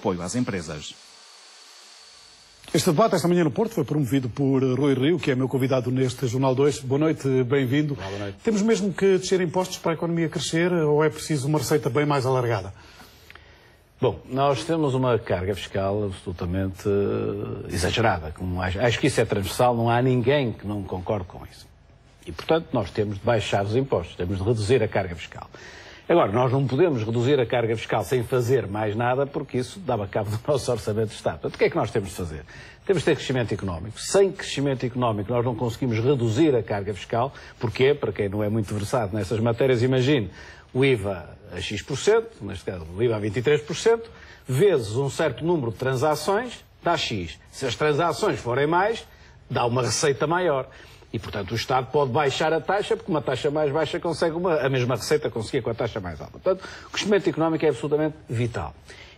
apoio às empresas. Este debate, esta manhã no Porto, foi promovido por Rui Rio, que é meu convidado neste Jornal 2. Boa noite, bem-vindo. Boa noite. Temos mesmo que descer impostos para a economia crescer ou é preciso uma receita bem mais alargada? Bom, nós temos uma carga fiscal absolutamente exagerada. Acho que isso é transversal, não há ninguém que não concorde com isso. E, portanto, nós temos de baixar os impostos, temos de reduzir a carga fiscal. Agora, nós não podemos reduzir a carga fiscal sem fazer mais nada, porque isso dava cabo do nosso orçamento de Estado. Portanto, o que é que nós temos de fazer? Temos de ter crescimento económico. Sem crescimento económico nós não conseguimos reduzir a carga fiscal. Porquê? Para quem não é muito versado nessas matérias, imagine o IVA a X%, neste caso o IVA a 23%, vezes um certo número de transações, dá X. Se as transações forem mais, dá uma receita maior. E, portanto, o Estado pode baixar a taxa, porque uma taxa mais baixa consegue a mesma receita conseguir com a taxa mais alta. Portanto, o crescimento económico é absolutamente vital.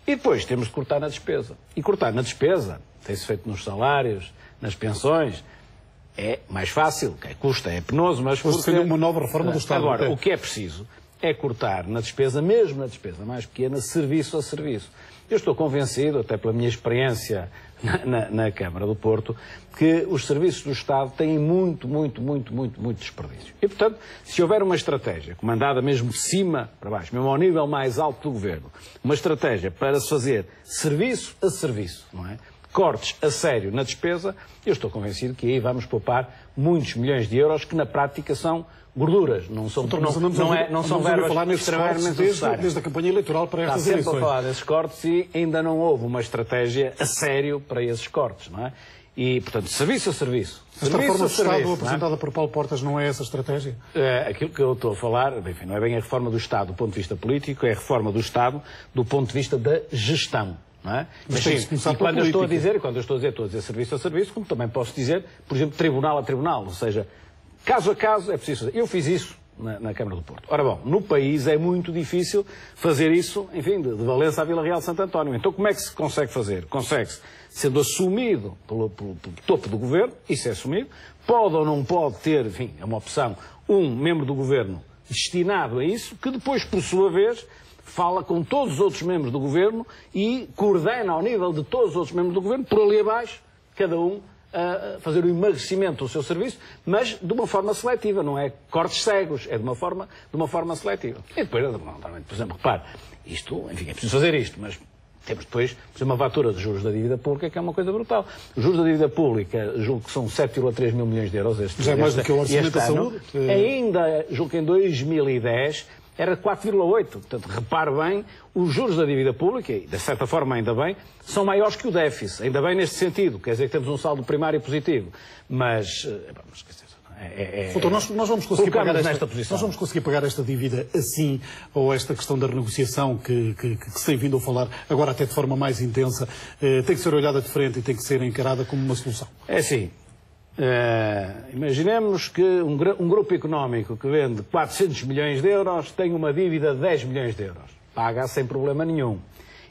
E depois temos de cortar na despesa. E cortar na despesa, tem-se feito nos salários, nas pensões, é mais fácil, custa, é penoso, mas... Porque uma nova reforma do Estado. Agora, o que é preciso é cortar na despesa, mesmo na despesa mais pequena, serviço a serviço. Eu estou convencido, até pela minha experiência na Câmara do Porto, que os serviços do Estado têm muito desperdício. E, portanto, se houver uma estratégia, comandada mesmo de cima para baixo, mesmo ao nível mais alto do Governo, uma estratégia para se fazer serviço a serviço, não é? Cortes a sério na despesa, eu estou convencido que aí vamos poupar muitos milhões de euros que na prática são gorduras, não são verbas extremamente necessárias. Desde a campanha eleitoral para estas eleições. Está sempre a falar desses cortes e ainda não houve uma estratégia a sério para esses cortes, não é? E, portanto, serviço a serviço. Esta reforma do Estado apresentada por Paulo Portas não é essa estratégia? Aquilo que eu estou a falar, enfim, não é bem a reforma do Estado do ponto de vista político, é a reforma do Estado do ponto de vista da gestão. Não é? Mas tem que começar pela quando eu estou a dizer serviço a serviço, como também posso dizer, por exemplo, tribunal a tribunal, ou seja, caso a caso é preciso fazer. Eu fiz isso na Câmara do Porto. Ora bom, no país é muito difícil fazer isso, enfim, de Valença a Vila Real de Santo António. Então como é que se consegue fazer? Consegue-se sendo assumido pelo topo do Governo, isso é assumido, pode ou não pode ter, enfim, é uma opção, um membro do Governo destinado a isso, que depois, por sua vez, fala com todos os outros membros do Governo e coordena ao nível de todos os outros membros do Governo, por ali abaixo, cada um a fazer o emagrecimento do seu serviço, mas de uma forma seletiva, não é cortes cegos, é de uma forma seletiva. E depois, por exemplo, repare, isto, enfim, é preciso fazer isto, mas temos depois, por exemplo, uma fatura de juros da dívida pública, que é uma coisa brutal. Os juros da dívida pública, julgo que são 7,3 mil milhões de euros este ano. Já é mais do que o orçamento da saúde? Ainda, julgo que em 2010... era 4,8. Portanto, repare bem, os juros da dívida pública, e de certa forma ainda bem, são maiores que o déficit. Ainda bem neste sentido. Quer dizer que temos um saldo primário positivo. Mas Doutor, nós vamos conseguir pagar nós vamos conseguir pagar esta dívida assim, ou esta questão da renegociação que se tem vindo a falar, agora até de forma mais intensa, tem que ser olhada de frente e tem que ser encarada como uma solução? É assim. Imaginemos que um grupo económico que vende 400 milhões de euros tem uma dívida de 10 milhões de euros. Paga sem problema nenhum.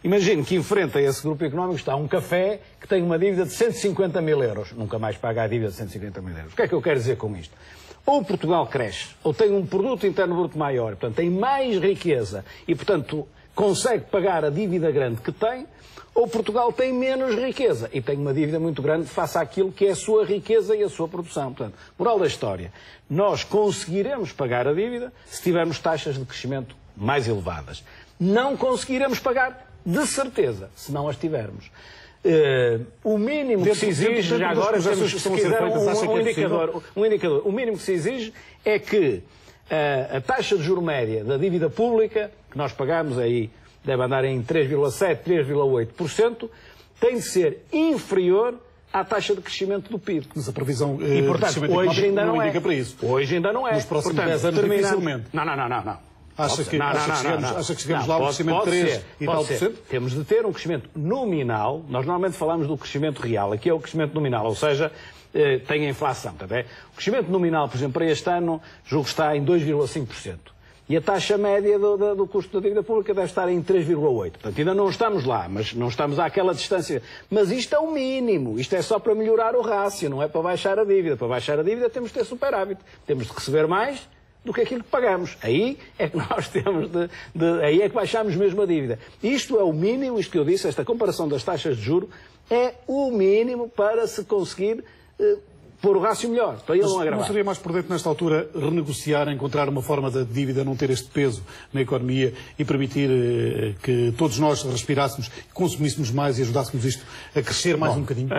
Imagine que enfrenta esse grupo económico está um café que tem uma dívida de 150 mil euros. Nunca mais paga a dívida de 150 mil euros. O que é que eu quero dizer com isto? Ou Portugal cresce, ou tem um produto interno bruto maior, portanto tem mais riqueza e, portanto, consegue pagar a dívida grande que tem, ou Portugal tem menos riqueza e tem uma dívida muito grande face àquilo que é a sua riqueza e a sua produção. Portanto, moral da história, nós conseguiremos pagar a dívida se tivermos taxas de crescimento mais elevadas. Não conseguiremos pagar, de certeza, se não as tivermos. O mínimo que se exige, já agora, temos, se quiser, um indicador. O mínimo que se exige é que a taxa de juro média da dívida pública, que nós pagamos aí, deve andar em 3,7%, 3,8%, tem de ser inferior à taxa de crescimento do PIB. Mas a previsão e, portanto, hoje ainda não indica para isso. Hoje ainda não é. Nos próximos 10 anos, dificilmente. Não. Acha que chegamos lá ao crescimento de 3 e tal por cento? Temos de ter um crescimento nominal. Nós normalmente falamos do crescimento real. Aqui é o crescimento nominal, ou seja, tem a inflação. O crescimento nominal, por exemplo, para este ano, julgo que está em 2,5%. E a taxa média do custo da dívida pública deve estar em 3,8%. Portanto, ainda não estamos lá, mas não estamos àquela distância. Mas isto é o mínimo. Isto é só para melhorar o rácio, não é para baixar a dívida. Para baixar a dívida temos de ter superávit. Temos de receber mais do que aquilo que pagamos. Aí é que nós temos aí é que baixamos mesmo a dívida. Isto é o mínimo, isto que eu disse, esta comparação das taxas de juros, é o mínimo para se conseguir pôr o rácio melhor, para ele não agravar. Não seria mais prudente, nesta altura, renegociar, encontrar uma forma da dívida não ter este peso na economia e permitir que todos nós respirássemos, consumíssemos mais e ajudássemos isto a crescer mais um bocadinho?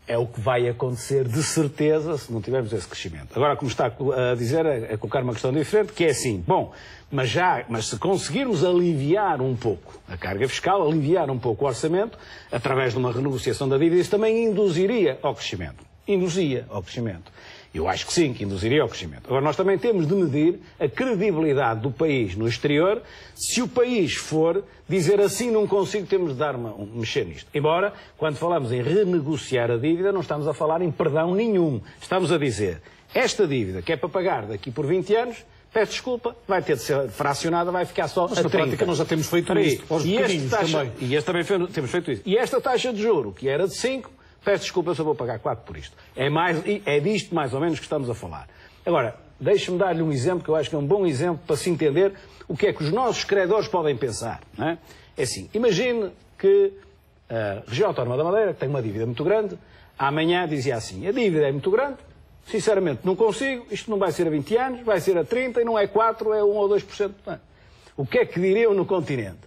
É o que vai acontecer, de certeza, se não tivermos esse crescimento. Agora, como está a dizer, é colocar uma questão diferente, que é assim, bom, mas se conseguirmos aliviar um pouco a carga fiscal, aliviar um pouco o orçamento, através de uma renegociação da dívida, isso também induziria ao crescimento. Induzia ao crescimento. Eu acho que sim, que induziria ao crescimento. Agora, nós também temos de medir a credibilidade do país no exterior. Se o país for dizer assim não consigo, temos de dar mexer nisto. Embora, quando falamos em renegociar a dívida, não estamos a falar em perdão nenhum. Estamos a dizer, esta dívida que é para pagar daqui por 20 anos, peço desculpa, vai ter de ser fracionada, vai ficar só mas a 30. Mas na prática nós já temos feito isto, aos bocadinhos também. E este também temos feito isso. E esta taxa de juro, que era de 5, peço desculpa, eu só vou pagar 4 por isto. É disto mais ou menos que estamos a falar. Agora, deixe-me dar-lhe um exemplo, que eu acho que é um bom exemplo para se entender o que é que os nossos credores podem pensar. Não é? É assim, imagine que a região autónoma da Madeira, que tem uma dívida muito grande, amanhã dizia assim, a dívida é muito grande, sinceramente não consigo, isto não vai ser a 20 anos, vai ser a 30 e não é 4, é 1 ou 2%. Não. O que é que diriam no continente?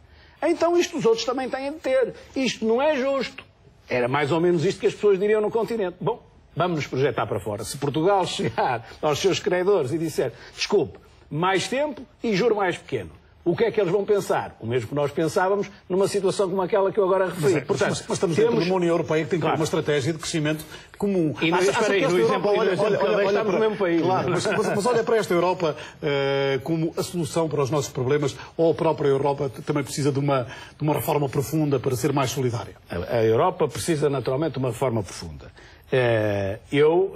Então isto os outros também têm de ter. Isto não é justo. Era mais ou menos isto que as pessoas diriam no continente. Bom, vamos nos projetar para fora. Se Portugal chegar aos seus credores e disser, desculpe, mais tempo e juro mais pequeno, o que é que eles vão pensar? O mesmo que nós pensávamos numa situação como aquela que eu agora referi. Portanto, mas estamos dentro de uma União Europeia que tem uma estratégia de crescimento comum. E espera aí, no exemplo que estamos no mesmo país. Claro, mas olha para esta Europa como a solução para os nossos problemas, ou a própria Europa também precisa de uma reforma profunda para ser mais solidária? A Europa precisa naturalmente de uma reforma profunda. Eu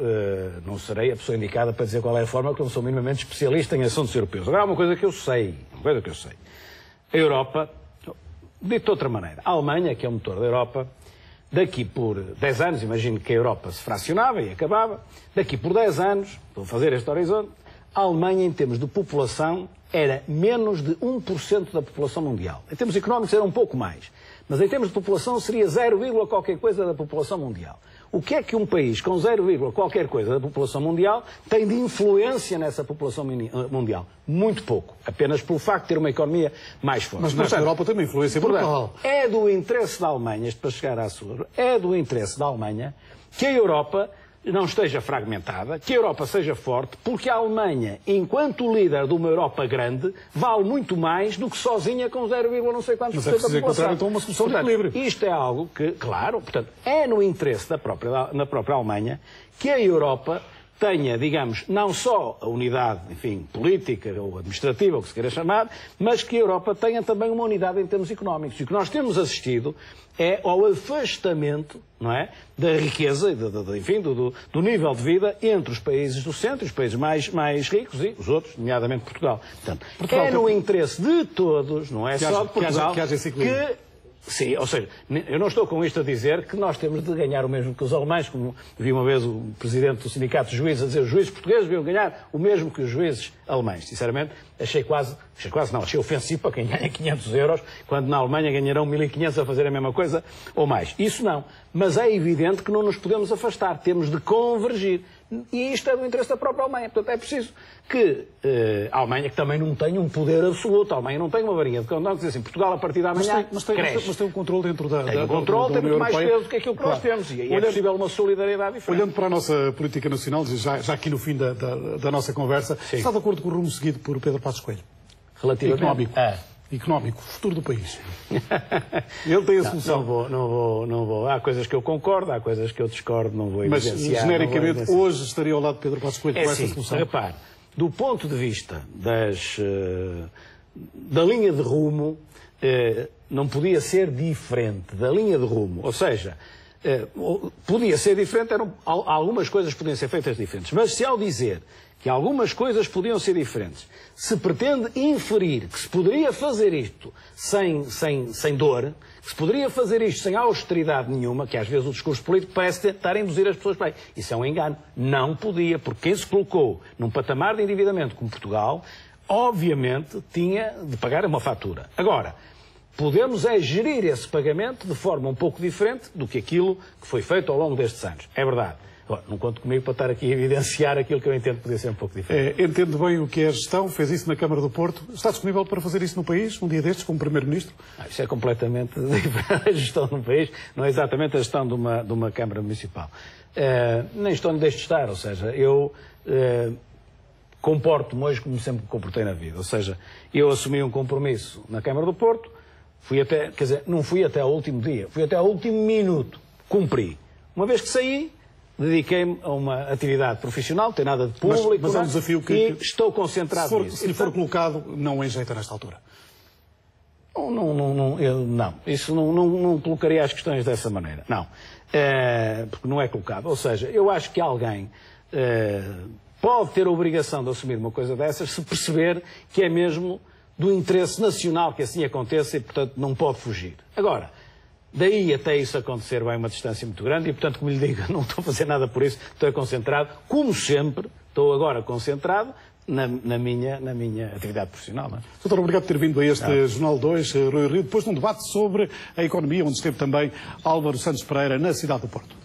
não serei a pessoa indicada para dizer qual é a forma, porque eu não sou minimamente especialista em assuntos europeus. Agora, há uma coisa que eu sei, a Europa, dito de outra maneira, a Alemanha, que é o motor da Europa, daqui por 10 anos, imagino que a Europa se fracionava e acabava, daqui por 10 anos, estou a fazer este horizonte, a Alemanha, em termos de população, era menos de 1% da população mundial. Em termos económicos era um pouco mais, mas em termos de população seria 0, qualquer coisa da população mundial. O que é que um país com 0, qualquer coisa da população mundial tem de influência nessa população mundial? Muito pouco. Apenas pelo facto de ter uma economia mais forte. Mas a Europa tem uma influência brutal. É do interesse da Alemanha, isto para chegar à sua, é do interesse da Alemanha que a Europa não esteja fragmentada, que a Europa seja forte, porque a Alemanha, enquanto líder de uma Europa grande, vale muito mais do que sozinha com 0, não sei quantos por cento da população. Então uma solução de equilíbrio. Isto é algo que, claro, portanto, é no interesse da própria Alemanha que a Europa tenha, digamos, não só a unidade, enfim, política ou administrativa, ou o que se queira chamar, mas que a Europa tenha também uma unidade em termos económicos. E o que nós temos assistido é ao afastamento, não é, da riqueza, enfim, do nível de vida entre os países do centro, os países mais ricos e os outros, nomeadamente Portugal. Portanto, é no interesse de todos, não é só de Portugal, que sim, ou seja, eu não estou com isto a dizer que nós temos de ganhar o mesmo que os alemães, como vi uma vez o presidente do sindicato de juízes a dizer os juízes portugueses deviam ganhar o mesmo que os juízes alemães. Sinceramente, achei ofensivo para quem ganha 500 euros, quando na Alemanha ganharão 1.500 a fazer a mesma coisa ou mais. Isso não. Mas é evidente que não nos podemos afastar, temos de convergir. E isto é do interesse da própria Alemanha. Portanto, é preciso que a Alemanha, que também não tem um poder absoluto, a Alemanha não tem uma varinha de condão, que diz assim, Portugal a partir de amanhã cresce. Mas tem um controle dentro da Tem um controle, tem muito mais peso do que aquilo que nós temos. E é possível uma solidariedade diferente. Olhando para a nossa política nacional, já aqui no fim da nossa conversa, está de acordo com o rumo seguido por Pedro Passos Coelho? Relativamente económico, futuro do país. Ele tem a solução. Não vou. Há coisas que eu concordo, há coisas que eu discordo, não vou evidenciar. Mas, genericamente, hoje estaria ao lado de Pedro Passos Coelho com essa solução? Repare, do ponto de vista da linha de rumo, não podia ser diferente da linha de rumo. Ou seja, podia ser diferente, algumas coisas podiam ser feitas diferentes. Mas se ao dizer que algumas coisas podiam ser diferentes, se pretende inferir que se poderia fazer isto sem dor, que se poderia fazer isto sem austeridade nenhuma, que às vezes o discurso político parece tentar induzir as pessoas para aí. Isso é um engano. Não podia, porque quem se colocou num patamar de endividamento como Portugal, obviamente tinha de pagar uma fatura. Agora, podemos gerir esse pagamento de forma um pouco diferente do que aquilo que foi feito ao longo destes anos. É verdade. Agora, não conto comigo para estar aqui a evidenciar aquilo que eu entendo que podia ser um pouco diferente. Entende bem o que é a gestão, fez isso na Câmara do Porto. Está disponível para fazer isso no país, um dia destes, como Primeiro-Ministro? Isso é completamente diferente. A gestão no país não é exatamente a gestão de uma Câmara Municipal. Nem estou nem deixo de estar, ou seja, eu comporto-me hoje como sempre me comportei na vida. Ou seja, eu assumi um compromisso na Câmara do Porto, não fui até ao último dia, fui até ao último minuto, cumpri. Uma vez que saí, dediquei-me a uma atividade profissional, não tem nada de público, mas é um desafio que estou concentrado nisso. Se lhe for colocado, não enjeita nesta altura? Não, isso não colocaria as questões dessa maneira, não. Porque não é colocado. Ou seja, eu acho que alguém pode ter a obrigação de assumir uma coisa dessas se perceber que é mesmo do interesse nacional que assim aconteça e, portanto, não pode fugir. Agora, daí até isso acontecer vai uma distância muito grande e, portanto, como lhe digo, não estou a fazer nada por isso, estou concentrado, como sempre, estou agora concentrado na minha atividade profissional. Não é? Doutor, obrigado por ter vindo a este Jornal 2, Rui Rio, depois de um debate sobre a economia, onde esteve também Álvaro Santos Pereira, na cidade do Porto.